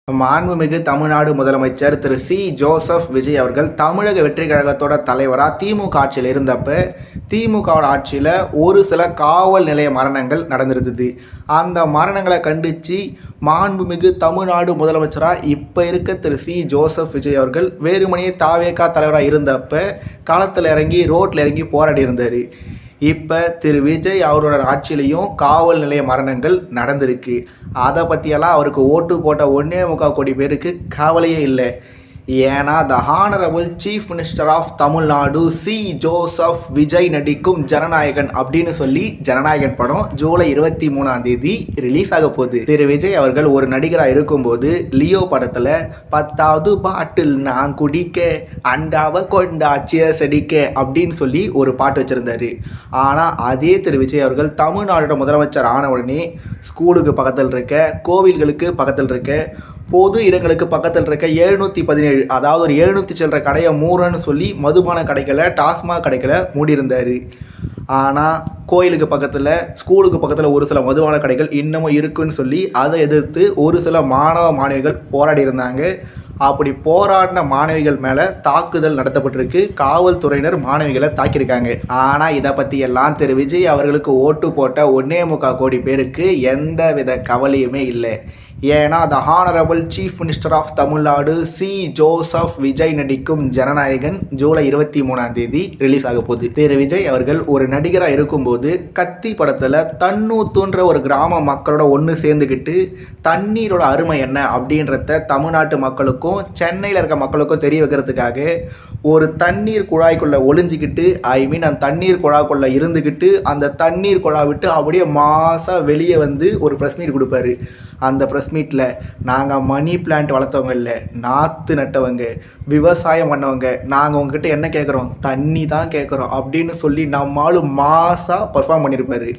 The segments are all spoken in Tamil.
மாண்புமிகு தமிழ்நாடு முதலமைச்சர் திரு சி. ஜோசப் விஜய் அவர்கள் தமிழக வெற்றி கழகத்தோட தலைவராக திமுக ஆட்சியில் இருந்தப்ப திமுகவோட ஆட்சியில் ஒரு சில காவல் நிலைய மரணங்கள் நடந்திருந்தது. அந்த மரணங்களை கண்டித்து மாண்புமிகு தமிழ்நாடு முதலமைச்சராக இப்போ இருக்க திரு சி. ஜோசப் விஜய் அவர்கள் வேறுமணியே தாவேகா தலைவராக இருந்தப்ப களத்தில் இறங்கி ரோட்டில் இறங்கி போராடி இருந்தார். இப்போ திரு விஜய் அவரோட ஆட்சியிலையும் காவல் நிலைய மரணங்கள் நடந்திருக்கு. அதை பற்றியெல்லாம் அவருக்கு ஓட்டு போட்ட 1.25 கோடி பேருக்கு கவலையே இல்லை. ஏன்னா the honourable chief minister of Tamil Nadu C. Joseph Vijay நடிக்கும் ஜனநாயகன் அப்படின்னு சொல்லி ஜனநாயகன் படம் ஜூலை 23 ரிலீஸ் ஆக போகுது. திரு விஜய் அவர்கள் ஒரு நடிகராக இருக்கும்போது லியோ படத்தில் 10வது பாட்டில் நான் குடிக்க அண்டாவை கொண்டாச்சிய செடிக்க அப்படின்னு சொல்லி ஒரு பாட்டு வச்சுருந்தாரு. ஆனால் அதே திரு விஜய் அவர்கள் தமிழ்நாடோட முதலமைச்சர் ஆன உடனே ஸ்கூலுக்கு பக்கத்தில் இருக்க, கோவில்களுக்கு பக்கத்தில் இருக்க, பொது இடங்களுக்கு பக்கத்தில் இருக்க 717 அதாவது ஒரு 700 சில்லற கடையை மூறன்னு சொல்லி மதுபான கடைகளை, டாஸ்மாக் கடைகளை மூடியிருந்தார். ஆனால் கோயிலுக்கு பக்கத்தில், ஸ்கூலுக்கு பக்கத்தில் ஒரு சில மதுபான கடைகள் இன்னமும் இருக்குன்னு சொல்லி அதை எதிர்த்து ஒரு சில மாணவ மாணவிகள் போராடி இருந்தாங்க. அப்படி போராடின மாணவிகள் மேலே தாக்குதல் நடத்தப்பட்டிருக்கு. காவல்துறையினர் மாணவிகளை தாக்கியிருக்காங்க. ஆனால் இதை பற்றி எல்லாம் திரு விஜய் அவர்களுக்கு ஓட்டு போட்ட 1.25 கோடி பேருக்கு எந்த வித கவலையுமே இல்லை. ஏன்னா the honourable chief minister of Tamil Nadu C. Joseph Vijay நடிக்கும் ஜனநாயகன் ஜூலை 23 ரிலீஸ் ஆக போகுது. திரு விஜய் அவர்கள் ஒரு நடிகராக இருக்கும்போது கத்தி படத்தில் தன்னூத்துன்ற ஒரு கிராம மக்களோட ஒன்று சேர்ந்துக்கிட்டு தண்ணீரோட அருமை என்ன அப்படின்றத தமிழ்நாட்டு மக்களுக்கும் சென்னையில் இருக்க மக்களுக்கும் தெரிய வைக்கிறதுக்காக ஒரு தண்ணீர் குழாய்க்குள்ளே ஒளிஞ்சிக்கிட்டு அந்த தண்ணீர் குழாய்க்குள்ளே இருந்துக்கிட்டு அந்த தண்ணீர் குழாய் விட்டு அப்படியே மாசாக வெளியே வந்து ஒரு ப்ரெஸ் மீட் கொடுப்பாரு. அந்த ப்ரெஸ் மீட்டில் நாங்கள் மணி பிளான்ட் வளர்த்தவங்க இல்லை, நாற்று நட்டவங்க, விவசாயம் பண்ணவங்க, நாங்கள் உங்ககிட்ட என்ன கேட்குறோம், தண்ணி தான் கேட்குறோம் அப்படின்னு சொல்லி நம்மளும் மாசாக பர்ஃபார்ம் பண்ணியிருப்பார்.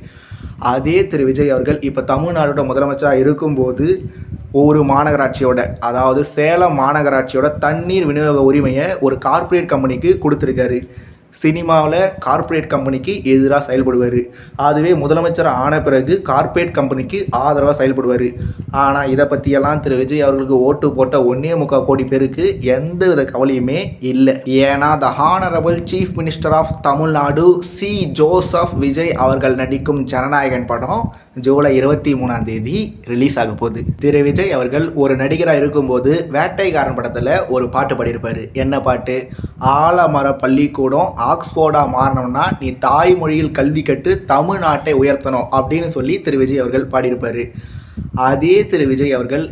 அதே திரு விஜய் அவர்கள் இப்போ தமிழ்நாடோட முதலமைச்சராக இருக்கும்போது ஒரு மாநகராட்சியோட, அதாவது சேலம் மாநகராட்சியோட தண்ணீர் விநியோக உரிமையை ஒரு கார்ப்பரேட் கம்பெனிக்கு கொடுத்துருக்காரு. சினிமாவில் கார்ப்பரேட் கம்பெனிக்கு எதிராக செயல்படுவார். அதுவே முதலமைச்சர் ஆன பிறகு கார்ப்பரேட் கம்பெனிக்கு ஆதரவாக செயல்படுவார். ஆனால் இதை பற்றியெல்லாம் திரு விஜய் அவர்களுக்கு ஓட்டு போட்ட 1.25 கோடி பேருக்கு எந்த வித கவலையுமே இல்லை. ஏன்னா the honourable chief minister of Tamil Nadu C. Joseph Vijay அவர்கள் நடிக்கும் ஜனநாயகன் படம் ஜூலை 23 ரிலீஸ் ஆக போகுது. திரு விஜய் அவர்கள் ஒரு நடிகராக இருக்கும்போது வேட்டைக்காரன் படத்தில் ஒரு பாட்டு பாடியிருப்பார். என்ன பாட்டு? ஆலமர பள்ளிக்கூடம் ஆக்ஸ்போர்டாக மாறணும்னா நீ தாய்மொழியில் கல்வி கட்டு தமிழ்நாட்டை உயர்த்தணும் அப்படின்னு சொல்லி திரு விஜய் அவர்கள் பாடியிருப்பார். அதே திரு விஜய் அவர்கள்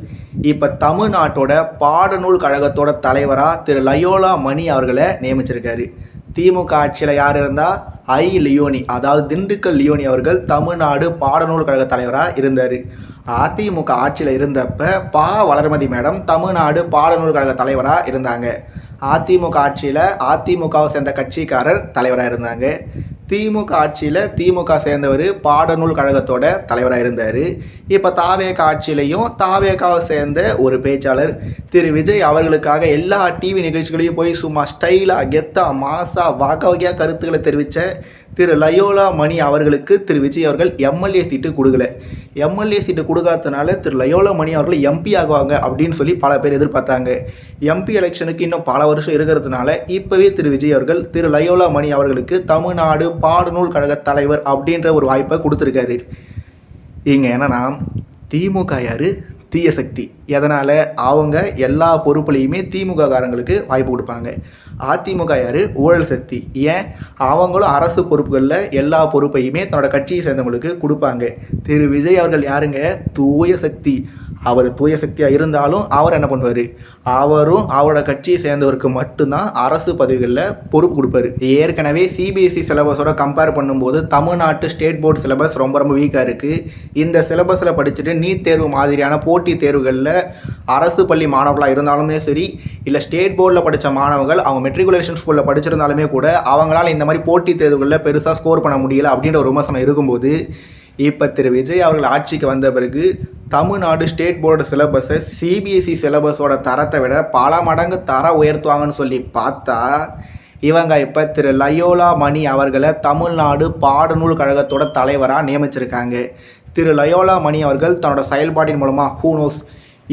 இப்போ தமிழ்நாட்டோட பாடநூல் கழகத்தோட தலைவராக திரு லயோலா மணி அவர்களை நியமிச்சிருக்காரு. திமுக ஆட்சியில் யார் இருந்தால் லியோனி, அதாவது திண்டுக்கல் லியோனி அவர்கள் தமிழ்நாடு பாடநூல் கழக தலைவராக இருந்தார். அதிமுக ஆட்சியில் இருந்தப்ப வளர்மதி மேடம் தமிழ்நாடு பாடநூல் கழக தலைவராக இருந்தாங்க. அதிமுக ஆட்சியில் அதிமுகவை சேர்ந்த கட்சிக்காரர் தலைவராக இருந்தாங்க. திமுக ஆட்சியில் திமுக சேர்ந்தவர் பாடநூல் கழகத்தோட தலைவராக இருந்தார். இப்போ தாவேகா ஆட்சியிலையும் தாவேகாவை சேர்ந்த ஒரு பேச்சாளர் திரு விஜய் அவர்களுக்காக எல்லா டிவி நிகழ்ச்சிகளையும் போய் சும்மா ஸ்டைலாக கெத்தாக மாசாக வகையாக கருத்துக்களை தெரிவித்த திரு லயோலா மணி அவர்களுக்கு திரு விஜய் அவர்கள் எம்எல்ஏ சீட்டு கொடுக்கல. எம்எல்ஏ சீட்டு கொடுக்காததுனால திரு லயோலா மணி அவர்கள் எம்பி ஆகுவாங்க அப்படின்னு சொல்லி பல பேர் எதிர்பார்த்தாங்க. எம்பி எலெக்ஷனுக்கு இன்னும் பல வருஷம் இருக்கிறதுனால இப்போவே திரு விஜய் அவர்கள் திரு லயோலா மணி அவர்களுக்கு தமிழ்நாடு பாடநூல் கழக தலைவர் அப்படின்ற ஒரு வாய்ப்பை கொடுத்துருக்காரு. இங்கே என்னன்னா திமுக யார்? தீய சக்தி. எதனால்? அவங்க எல்லா பொறுப்புலையுமே திமுக காரங்களுக்கு வாய்ப்பு கொடுப்பாங்க. அதிமுக யார்? ஊழல் சக்தி. ஏன்? அவங்களும் அரசு பொறுப்புகளில் எல்லா பொறுப்பையுமே தன்னோட கட்சியை சேர்ந்தவங்களுக்கு கொடுப்பாங்க. திரு விஜய் அவர்கள் யாருங்க? தூய சக்தி. அவர் தூய சக்தியாக இருந்தாலும் அவர் என்ன பண்ணுவார்? அவரும் அவரோட கட்சியை சேர்ந்தவருக்கு மட்டும்தான் அரசு பதவிகளில் பொறுப்பு கொடுப்பாரு. ஏற்கனவே சிபிஎஸ்சி சிலபஸோட கம்பேர் பண்ணும்போது தமிழ்நாட்டு ஸ்டேட் போர்டு சிலபஸ் ரொம்ப வீக்காக இருக்குது. இந்த சிலபஸில் படிச்சுட்டு நீட் தேர்வு மாதிரியான போட்டி தேர்வுகளில் அரசு பள்ளி மாணவர்களாக இருந்தாலுமே சரி, இல்லை ஸ்டேட் போர்டில் படித்த மாணவர்கள் அவங்க மெட்ரிகுலேஷன் ஸ்கூலில் படிச்சிருந்தாலுமே கூட அவங்களால இந்த மாதிரி போட்டி தேர்வுகளில் பெருசாக ஸ்கோர் பண்ண முடியல அப்படின்ற ஒரு விமர்சனம் இருக்கும்போது இப்போ திரு விஜய் அவர்கள் ஆட்சிக்கு வந்த பிறகு தமிழ்நாடு ஸ்டேட் போர்டு சிலபஸை சிபிஎஸ்சி சிலபஸோட தரத்தை விட பல மடங்கு தரம் உயர்த்துவாங்கன்னு சொல்லி பார்த்தா இவங்க இப்போ திரு லயோலா மணி அவர்களை தமிழ்நாடு பாடநூல் கழகத்தோட தலைவராக நியமிச்சிருக்காங்க. திரு லயோலா மணி அவர்கள் தன்னோட செயல்பாட்டின் மூலமாக ஹூனோஸ்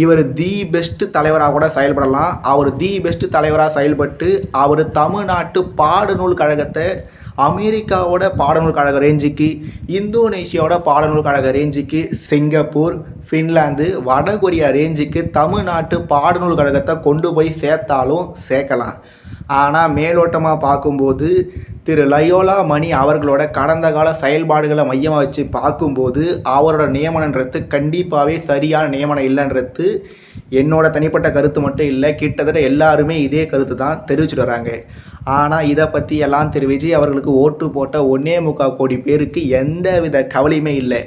இவர் தி பெஸ்ட் தலைவராக கூட செயல்படலாம். அவர் தி பெஸ்ட் தலைவராக செயல்பட்டு அவர் தமிழ்நாட்டு பாடநூல் கழகத்தை அமெரிக்காவோட பாடநூல் கழக ரேஞ்சுக்கு, இந்தோனேஷியாவோட பாடநூல் கழக ரேஞ்சுக்கு, சிங்கப்பூர், ஃபின்லாந்து, வடகொரியா ரேஞ்சுக்கு தமிழ்நாட்டு பாடநூல் கழகத்தை கொண்டு போய் சேர்த்தாலும் சேர்க்கலாம். ஆனால் மேலோட்டமாக பார்க்கும்போது திரு லயோலா மணி அவர்களோட கடந்த கால செயல்பாடுகளை மையமாக வச்சு பார்க்கும்போது அவரோட நியமனன்றது கண்டிப்பாகவே சரியான நியமனம் இல்லைன்றது என்னோட தனிப்பட்ட கருத்து மட்டும் இல்லை, கிட்டத்தட்ட எல்லாருமே இதே கருத்து தான் தெரிவிச்சுட்டு வராங்க. ஆனால் இதை பற்றி எல்லாம் திரு விஜய் அவர்களுக்கு ஓட்டு போட்ட 1.25 கோடி பேருக்கு எந்த வித கவலையுமே இல்லை.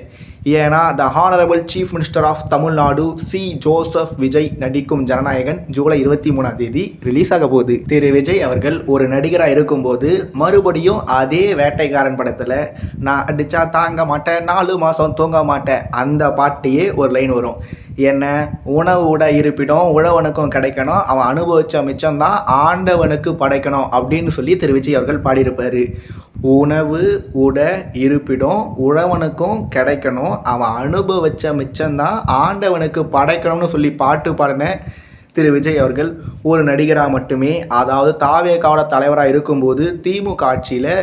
ஏன்னா the honourable chief minister of Tamil Nadu C Joseph Vijay நடிக்கும் ஜனநாயகன் ஜூலை 23 ரிலீஸ் ஆக போகுது. திரு விஜய் அவர்கள் ஒரு நடிகராக இருக்கும்போது மறுபடியும் அதே வேட்டைக்காரன் படத்தில் நான் அடித்தா தாங்க மாட்டேன், 4 மாதம் தூங்க மாட்டேன் அந்த பாட்டையே ஒரு லைன் வரும். என்ன உணவு உட இருப்பிடம் உழவனுக்கும் கிடைக்கணும், அவன் அனுபவித்த மிச்சம்தான் ஆண்டவனுக்கு படைக்கணும் அப்படின்னு சொல்லி திரு விஜய் அவர்கள் பாடியிருப்பார். உணவு உட இருப்பிடம் உழவனுக்கும் கிடைக்கணும், அவன் அனுபவிச்ச மிச்சம்தான் ஆண்டவனுக்கு படைக்கணும்னு சொல்லி பாட்டு பாடின திரு விஜய் அவர்கள் ஒரு நடிகராக மட்டுமே, அதாவது தாவேகாவோட தலைவராக இருக்கும்போது திமுக ஆட்சியில்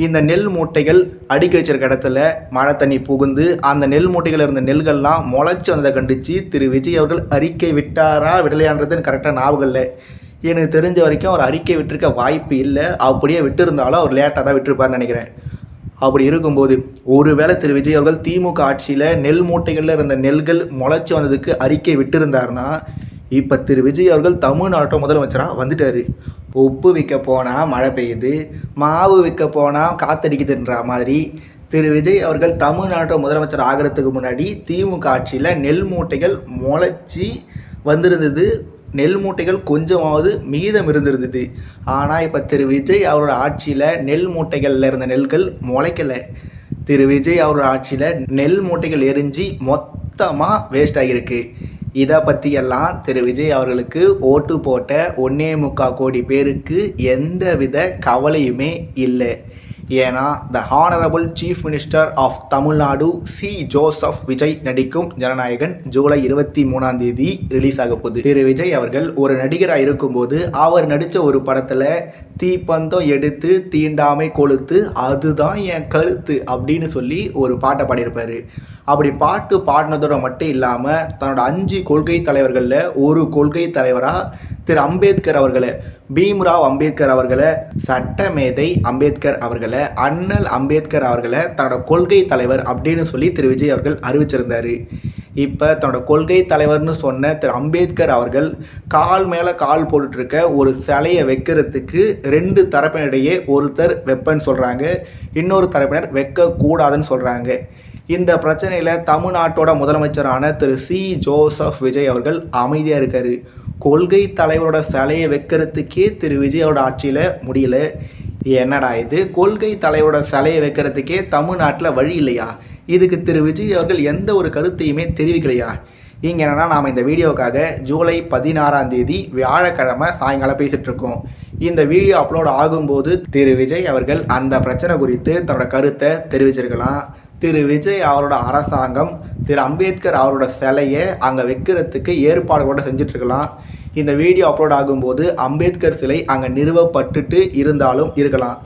இந்த நெல் மூட்டைகள் அடுக்கி வச்சிருக்க இடத்துல மழை தண்ணி புகுந்து அந்த நெல் மூட்டைகள் இருந்த நெல்கள்லாம் முளைச்சி வந்ததை கண்டித்து திரு விஜய் அவர்கள் அறிக்கை விட்டாரா விடலையான்றதுன்னு கரெக்டாக ஞாபகம் இல்லை. எனக்கு தெரிஞ்ச வரைக்கும் அவர் அறிக்கை விட்டிருக்க வாய்ப்பு இல்லை. அப்படியே விட்டுருந்தாலும் அவர் லேட்டாக தான் விட்டுருப்பார்னு நினைக்கிறேன். அப்படி இருக்கும்போது ஒருவேளை திரு விஜய் அவர்கள் திமுக ஆட்சியில் நெல் மூட்டைகளில் இருந்த நெல்கள் முளைச்சி வந்ததுக்கு அறிக்கை விட்டுருந்தாருன்னா இப்போ திரு விஜய் அவர்கள் தமிழ்நாட்டோட முதலமைச்சராக வந்துட்டார். உப்பு விற்க போனால் மழை பெய்யுது, மாவு விற்க போனால் காத்தடிக்குதுன்ற மாதிரி திரு விஜய் அவர்கள் தமிழ்நாட்டோட முதலமைச்சர் ஆகிறதுக்கு முன்னாடி திமுக ஆட்சியில் நெல் மூட்டைகள் முளைச்சி வந்திருந்தது, நெல் மூட்டைகள் கொஞ்சமாவது மீதம் இருந்திருந்தது. ஆனால் இப்போ திரு விஜய் அவரோட ஆட்சியில் நெல் மூட்டைகளில் இருந்த நெல்கள் முளைக்கலை. திரு விஜய் அவரோட ஆட்சியில் நெல் மூட்டைகள் எரிஞ்சு மொத்தமாக வேஸ்ட் ஆகியிருக்கு. இதை பற்றியெல்லாம் திரு விஜய் அவர்களுக்கு ஓட்டு போட்ட 1.25 கோடி பேருக்கு எந்தவித கவலையுமே இல்லை. ஏன்னா the honourable chief minister of Tamil Nadu C Joseph Vijay நடிக்கும் ஜனநாயகன் ஜூலை 23 ரிலீஸ் ஆக போகுது. திரு விஜய் அவர்கள் ஒரு நடிகராக இருக்கும்போது அவர் நடித்த ஒரு படத்தில் தீப்பந்தம் எடுத்து தீண்டாமை கொளுத்து அதுதான் என் கருத்து அப்படின்னு சொல்லி ஒரு பாட்டை பாடியிருப்பார். அப்படி பாட்டு பாடினதோட மட்டும் இல்லாமல் தன்னோட 5 கொள்கை தலைவர்களில் ஒரு கொள்கை தலைவராக திரு அம்பேத்கர் அவர்களை, பீம்ராவ் அம்பேத்கர் அவர்களை, சட்டமேதை அம்பேத்கர் அவர்களை, அண்ணல் அம்பேத்கர் அவர்களை தன்னோட கொள்கை தலைவர் அப்படின்னு சொல்லி திரு விஜய் அவர்கள் அறிவிச்சிருந்தார். இப்போ தன்னோட கொள்கை தலைவர்னு சொன்ன திரு அம்பேத்கர் அவர்கள் கால் மேலே கால் போட்டுட்ருக்க ஒரு சிலையை வைக்கிறதுக்கு 2 தரப்பினரிடையே ஒருத்தர் வெப்பன்னு சொல்கிறாங்க, இன்னொரு தரப்பினர் வைக்கக்கூடாதுன்னு சொல்கிறாங்க. இந்த பிரச்சனையில் தமிழ்நாட்டோட முதலமைச்சரான திரு சி ஜோசப் விஜய் அவர்கள் அமைதியாக இருக்கார். கொள்கை தலைவரோட சிலையை வைக்கிறதுக்கே திரு விஜயோட ஆட்சியில் முடியல. என்னடா இது, கொள்கை தலைவரோட சிலையை வைக்கிறதுக்கே தமிழ்நாட்டில் வழி இல்லையா? இதுக்கு திரு விஜய் அவர்கள் எந்த ஒரு கருத்தையுமே தெரிவிக்கலையா? இங்கே என்னென்னா நாம் இந்த வீடியோக்காக ஜூலை 16 வியாழக்கிழமை சாயங்காலம் பேசிகிட்ருக்கோம். இந்த வீடியோ அப்லோட் ஆகும்போது திரு விஜய் அவர்கள் அந்த பிரச்சனை குறித்து தன்னோட கருத்தை தெரிவிச்சிருக்கலாம். திரு விஜய் அவரோட அரசாங்கம் திரு அம்பேத்கர் அவரோட சிலையை அங்கே வைக்கிறதுக்கு ஏற்பாடு கூட செஞ்சிட்ருக்கலாம். இந்த வீடியோ அப்லோட் ஆகும்போது அம்பேத்கர் சிலை அங்கே நிறுவப்பட்டுட்டு இருந்தாலும் இருக்கலாம்.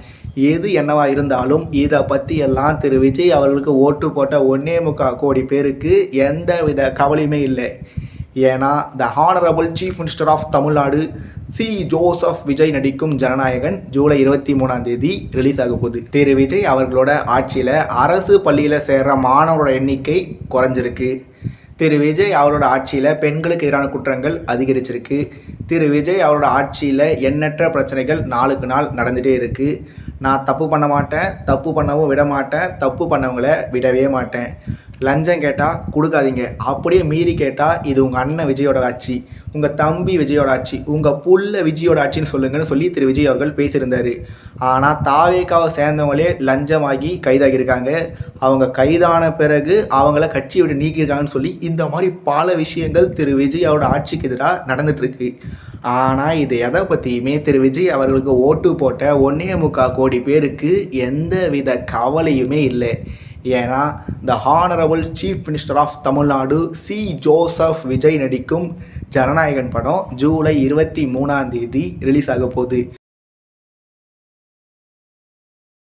எது என்னவா இருந்தாலும் இதை பற்றி எல்லாம் திரு விஜய் அவர்களுக்கு ஓட்டு போட்ட 1.25 கோடி பேருக்கு எந்த வித கவலையுமே இல்லை. ஏன்னா the honourable chief minister of Tamil Nadu C Joseph Vijay நடிக்கும் ஜனநாயகன் ஜூலை 23 ரிலீஸ் ஆக போகுது. திரு விஜய் அவர்களோட ஆட்சியில் அரசு பள்ளியில் சேர்கிற மாணவரோட எண்ணிக்கை குறைஞ்சிருக்கு. திரு விஜய் அவரோட ஆட்சியில் பெண்களுக்கு எதிரான குற்றங்கள் அதிகரிச்சிருக்கு. திரு விஜய் அவரோட ஆட்சியில் எண்ணற்ற பிரச்சனைகள் நாளுக்கு நாள் நடந்துகிட்டே இருக்குது. நான் தப்பு பண்ண மாட்டேன், தப்பு பண்ணவும் விட மாட்டேன், தப்பு பண்ணவங்களை விடவே மாட்டேன். லஞ்சம் கேட்டால் கொடுக்காதீங்க, அப்படியே மீறி கேட்டால் இது உங்கள் அண்ணன் விஜயோட ஆட்சி, உங்கள் தம்பி விஜயோட ஆட்சி, உங்கள் புள்ள விஜயோட ஆட்சின்னு சொல்லுங்கன்னு சொல்லி திரு விஜய் அவர்கள் பேசியிருந்தார். ஆனால் தாவேகாவை சேர்ந்தவங்களே லஞ்சமாகி கைதாகியிருக்காங்க. அவங்க கைதான பிறகு அவங்கள கட்சி விட்டு நீக்கியிருக்காங்கன்னு சொல்லி இந்த மாதிரி பல விஷயங்கள் திரு விஜயோட ஆட்சிக்கு எதிராக நடந்துகிட்ருக்கு. ஆனால் இது எதை பற்றியுமே திரு விஜய் அவர்களுக்கு ஓட்டு போட்ட 1.25 கோடி பேருக்கு எந்த வித கவலையுமே இல்லை. ஏன்னா the honourable chief minister of Tamil Nadu C Joseph Vijay நடிக்கும் ஜனநாயகன் படம் ஜூலை 23 ரிலீஸ் ஆக போகுது.